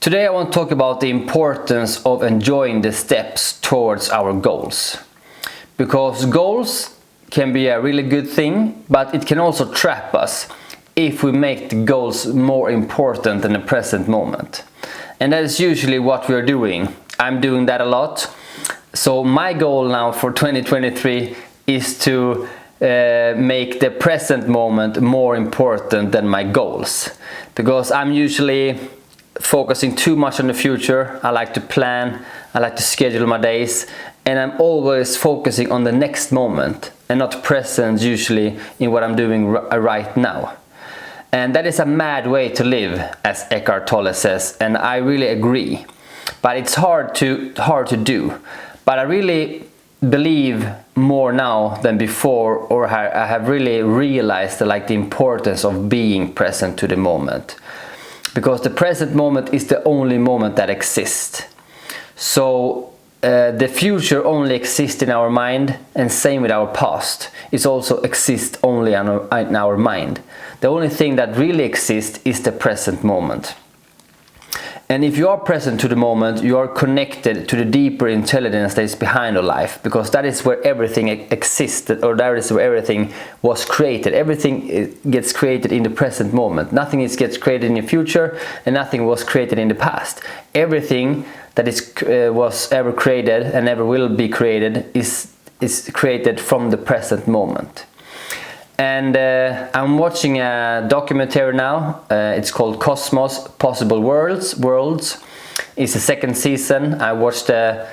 Today I want to talk about the importance of enjoying the steps towards our goals. Because goals can be a really good thing, but it can also trap us if we make the goals more important than the present moment. And that is usually what we're doing. I'm doing that a lot. So my goal now for 2023 is to make the present moment more important than my goals, because I'm usually focusing too much on the future. I like to plan, I like to schedule my days, and I'm always focusing on the next moment and not present usually in what I'm doing right now. And that is a mad way to live, as Eckhart Tolle says, and I really agree. But it's hard to do. But I really believe more now than before, or I have really realized the importance of being present to the moment, because the present moment is the only moment that exists. So the future only exists in our mind, and same with our past. It also exists only in our mind. The only thing that really exists is the present moment. And if you are present to the moment, you are connected to the deeper intelligence that is behind your life, because that is where everything existed, or that is where everything was created. Everything gets created in the present moment. Nothing gets created in the future, and nothing was created in the past. Everything that was ever created and ever will be created is created from the present moment. And I'm watching a documentary now. It's called Cosmos: Possible Worlds. It's the second season. I watched the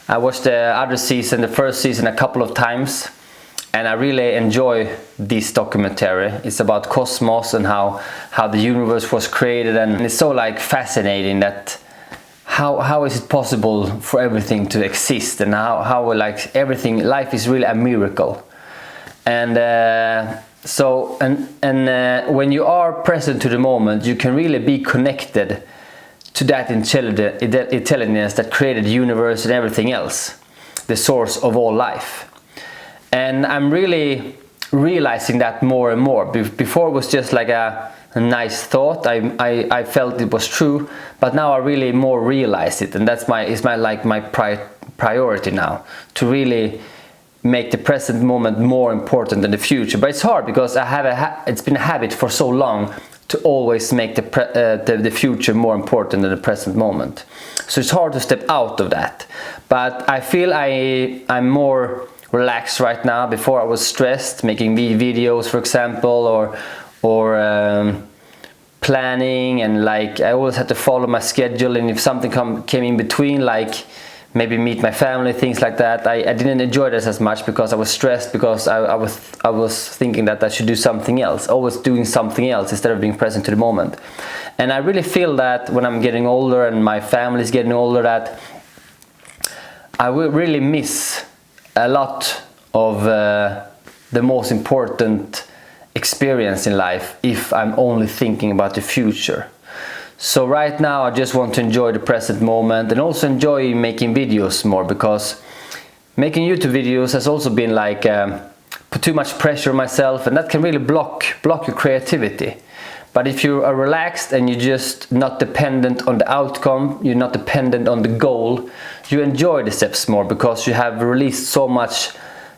other season, the first season, a couple of times, and I really enjoy this documentary. It's about cosmos and how the universe was created, and it's so fascinating that how is it possible for everything to exist, and how everything, life is really a miracle. And when you are present to the moment, you can really be connected to that intelligence that created the universe and everything else, the source of all life. And I'm really realizing that more and more. Before it was just like a nice thought. I felt it was true, but now I really more realize it, and that's my priority now, to really make the present moment more important than the future. But it's hard, because it's been a habit for so long to always make the future more important than the present moment. So it's hard to step out of that. But I feel I'm more relaxed right now. Before I was stressed, making videos, for example, or planning, and I always had to follow my schedule, and if something came in between, maybe meet my family, things like that, I didn't enjoy this as much, because I was stressed, because I was thinking that I should do something else, always doing something else instead of being present to the moment. And I really feel that when I'm getting older and my family is getting older, that I will really miss a lot of the most important experience in life if I'm only thinking about the future. So right now I just want to enjoy the present moment, and also enjoy making videos more, because making YouTube videos has also been put too much pressure on myself, and that can really block your creativity. But if you are relaxed and you're just not dependent on the outcome, you're not dependent on the goal, you enjoy the steps more, because you have released so much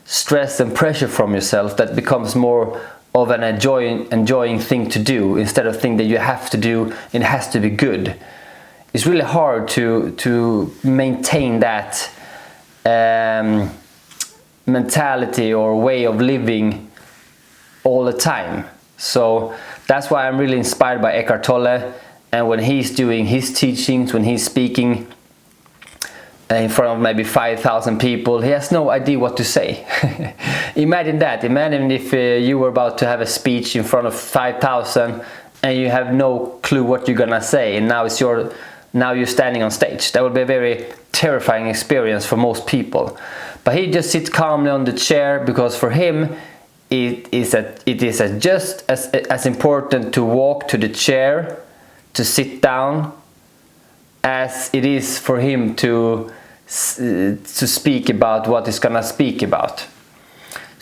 stress and pressure from yourself that becomes more of an enjoying thing to do, instead of thing that you have to do and it has to be good. It's really hard to maintain that mentality or way of living all the time. So that's why I'm really inspired by Eckhart Tolle, and when he's doing his teachings, when he's speaking in front of maybe 5,000 people, he has no idea what to say. Imagine that. Imagine if you were about to have a speech in front of 5,000 and you have no clue what you're gonna say, and now you're standing on stage. That would be a very terrifying experience for most people. But he just sits calmly on the chair, because for him it is just as important to walk to the chair, to sit down, as it is for him to speak about what he's gonna speak about.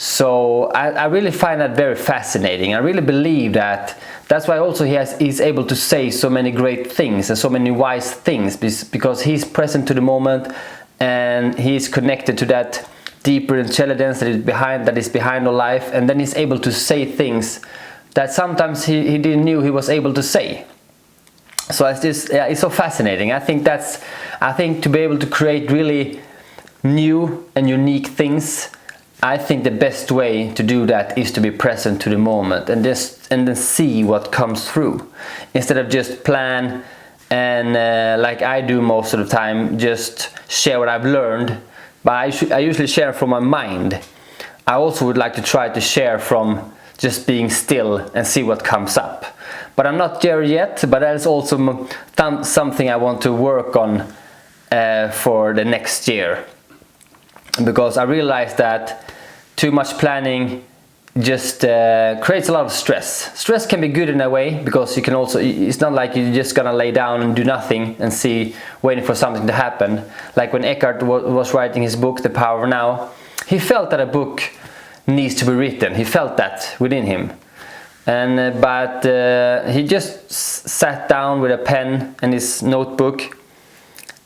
So I really find that very fascinating. I really believe that that's why also he's able to say so many great things and so many wise things, because he's present to the moment and he's connected to that deeper intelligence that is behind our life, and then he's able to say things that sometimes he didn't knew he was able to say. So it's so fascinating. I think to be able to create really new and unique things, I think the best way to do that is to be present to the moment and then see what comes through, instead of just plan and like I do most of the time, just share what I've learned. But I usually share from my mind. I also would like to try to share from just being still and see what comes up. But I'm not there yet, but that is also something I want to work on for the next year. Because I realized that too much planning just creates a lot of stress. Stress can be good in a way, because you can also, it's not like you're just gonna lay down and do nothing and waiting for something to happen. Like when Eckhart was writing his book, The Power of Now, he felt that a book needs to be written. He felt that within him. But he just sat down with a pen and his notebook,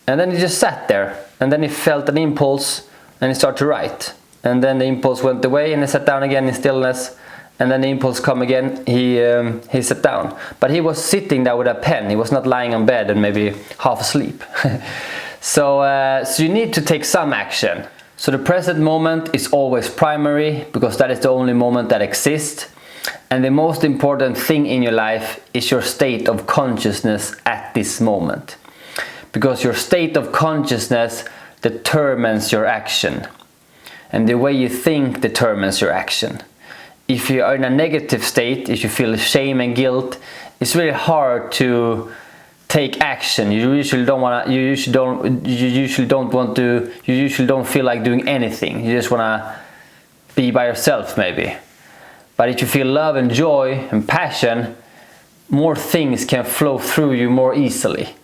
and then he just sat there, and then he felt an impulse and he started to write. And then the impulse went away and he sat down again in stillness, and then the impulse come again, he sat down. But he was sitting there with a pen, he was not lying on bed and maybe half asleep. So you need to take some action. So the present moment is always primary, because that is the only moment that exists. And the most important thing in your life is your state of consciousness at this moment. Because your state of consciousness determines your action. And the way you think determines your action. If you are in a negative state, if you feel shame and guilt, it's really hard to take action. You usually don't feel like doing anything. You just wanna be by yourself maybe. But if you feel love and joy and passion, more things can flow through you more easily.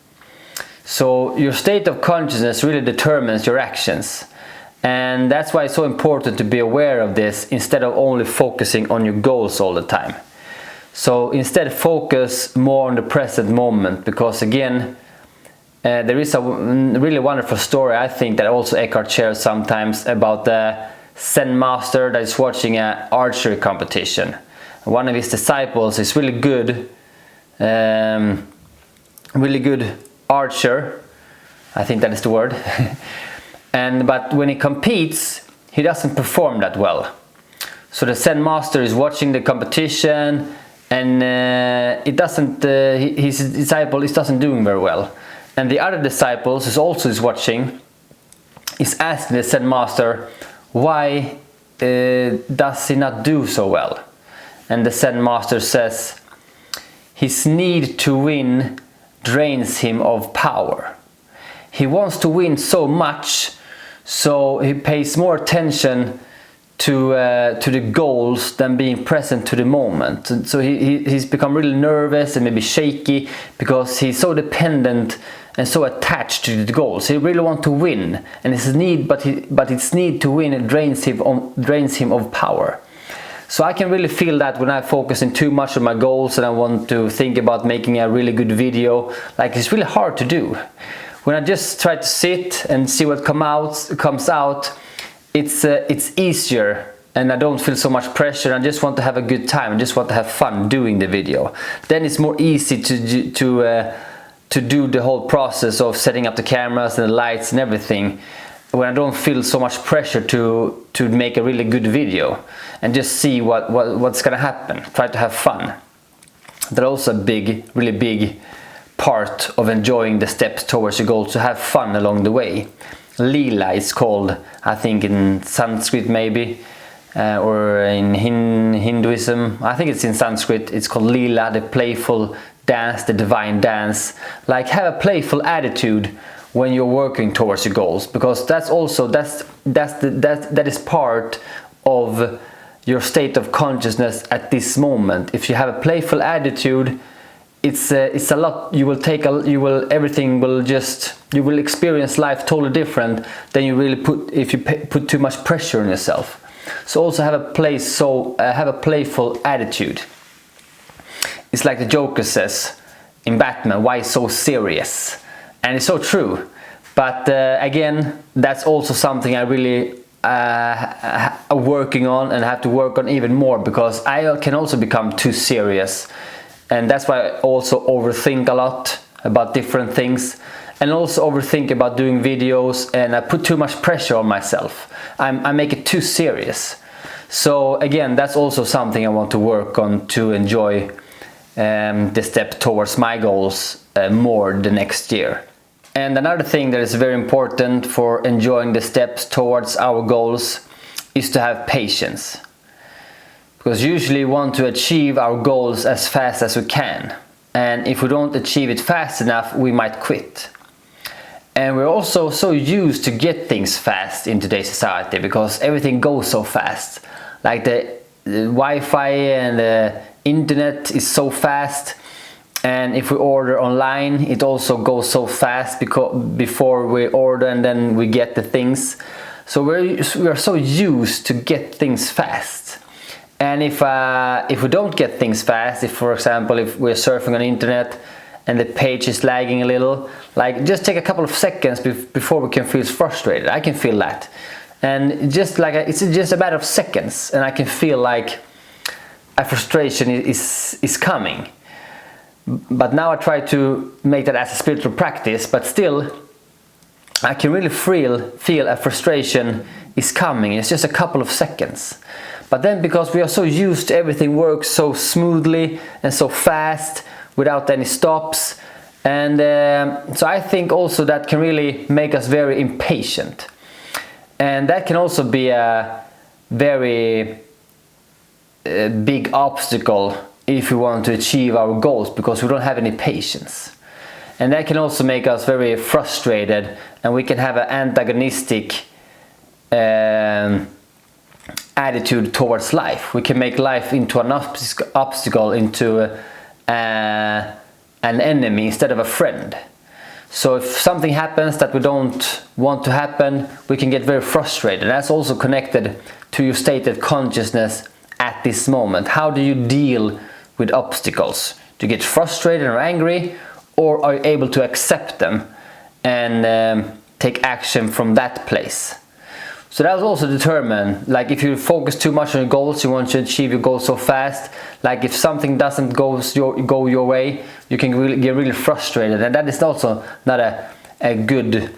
So your state of consciousness really determines your actions. And that's why it's so important to be aware of this, instead of only focusing on your goals all the time. So instead, focus more on the present moment, because again, there is a really wonderful story, I think, that also Eckhart shares sometimes, about the Zen master that is watching an archery competition. One of his disciples is really good archer, I think that is the word. But when he competes, he doesn't perform that well. So the Zen master is watching the competition, and his disciple doesn't doing very well. And the other disciples who also is watching is asking the Zen master, why does he not do so well? And the Zen master says, his need to win drains him of power. He wants to win so much, so he pays more attention to the goals than being present to the moment. So he's become really nervous and maybe shaky, because he's so dependent and so attached to the goals. He really wants to win, and his need, but his need to win drains him of power. So I can really feel that when I focus in too much on my goals and I want to think about making a really good video, like, it's really hard to do. When I just try to sit and see what comes out, it's easier, and I don't feel so much pressure. I just want to have a good time. I just want to have fun doing the video. Then it's more easy to do the whole process of setting up the cameras and the lights and everything, when I don't feel so much pressure to make a really good video, and just see what's gonna happen. Try to have fun. That's also a really big part of enjoying the steps towards your goal, to have fun along the way. Lila is called, I think, in Sanskrit maybe, or in Hinduism. I think it's in Sanskrit. It's called Lila, the playful dance, the divine dance. Like, have a playful attitude when you're working towards your goals, because that is part of your state of consciousness at this moment. If you have a playful attitude, it's a lot. You will experience life totally different than you really if you put too much pressure on yourself. So also have a playful attitude. It's like the Joker says in Batman, why so serious? And it's so true. But again, that's also something I really working on and have to work on even more, because I can also become too serious, and that's why I also overthink a lot about different things, and also overthink about doing videos, and I put too much pressure on myself. I make it too serious. So again, that's also something I want to work on to enjoy the step towards my goals more the next year. And another thing that is very important for enjoying the steps towards our goals is to have patience. Because usually we want to achieve our goals as fast as we can. And if we don't achieve it fast enough, we might quit. And we're also so used to get things fast in today's society, because everything goes so fast. Like the Wi-Fi and the internet is so fast. And if we order online, it also goes so fast before we order and then we get the things. So we are so used to get things fast. And if we don't get things fast, if for example, if we're surfing on the internet and the page is lagging a little, like just take a couple of seconds before we can feel frustrated. I can feel that. And just like it's just a matter of seconds, and I can feel like a frustration is coming. But now I try to make that as a spiritual practice, but still I can really feel a frustration is coming. It's just a couple of seconds. But then, because we are so used to everything works so smoothly and so fast without any stops, and so I think also that can really make us very impatient. And that can also be a very big obstacle if we want to achieve our goals, because we don't have any patience. And that can also make us very frustrated, and we can have an antagonistic attitude towards life. We can make life into an obstacle, into an enemy instead of a friend. So if something happens that we don't want to happen, we can get very frustrated. And that's also connected to your state of consciousness at this moment. How do you deal with obstacles? Do you get frustrated or angry, or are you able to accept them and take action from that place? So that was also determined, like if you focus too much on your goals, you want to achieve your goals so fast, like if something doesn't go your way, you can get really frustrated, and that is also not a good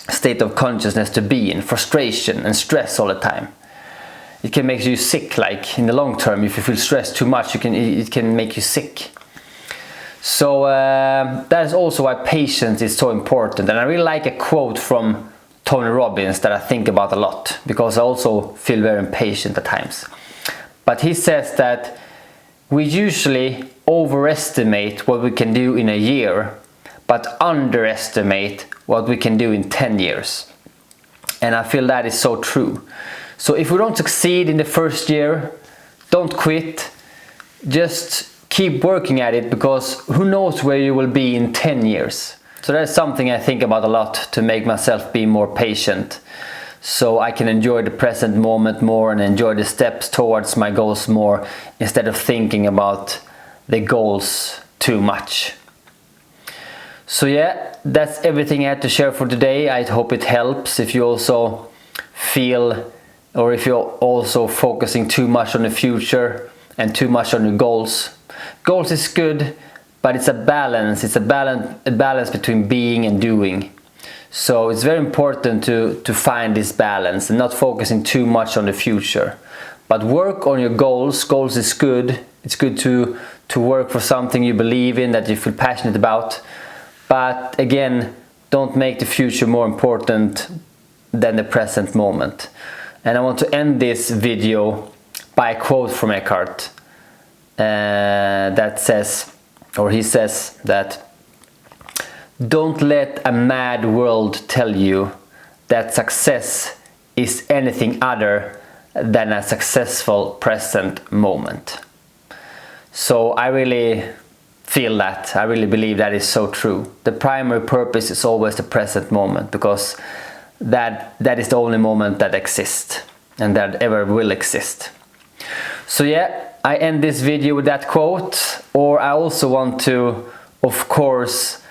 state of consciousness to be in. Frustration and stress all the time. It can make you sick, like in the long term. If you feel stressed too much, it can make you sick. So that is also why patience is so important. And I really like a quote from Tony Robbins that I think about a lot, because I also feel very impatient at times. But he says that we usually overestimate what we can do in a year, but underestimate what we can do in 10 years. And I feel that is so true. So if we don't succeed in the first year, don't quit. Just keep working at it, because who knows where you will be in 10 years. So that's something I think about a lot, to make myself be more patient, so I can enjoy the present moment more and enjoy the steps towards my goals more, instead of thinking about the goals too much. So yeah, that's everything I had to share for today. I hope it helps if you also feel, or if you're also focusing too much on the future and too much on your goals. Goals is good, but it's a balance. It's a balance between being and doing. So it's very important to find this balance and not focusing too much on the future. But work on your goals. Goals is good. It's good to work for something you believe in, that you feel passionate about. But again, don't make the future more important than the present moment. And I want to end this video by a quote from Eckhart that says, or he says that, don't let a mad world tell you that success is anything other than a successful present moment. So I really feel that. I really believe that is so true. The primary purpose is always the present moment, because that is the only moment that exists. and that ever will exist. So yeah, I end this video with that quote, or I also want to, of course,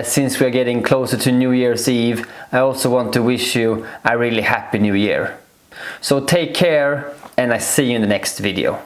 since we are getting closer to New Year's Eve, I also want to wish you a really happy new year. So take care, and I see you in the next video.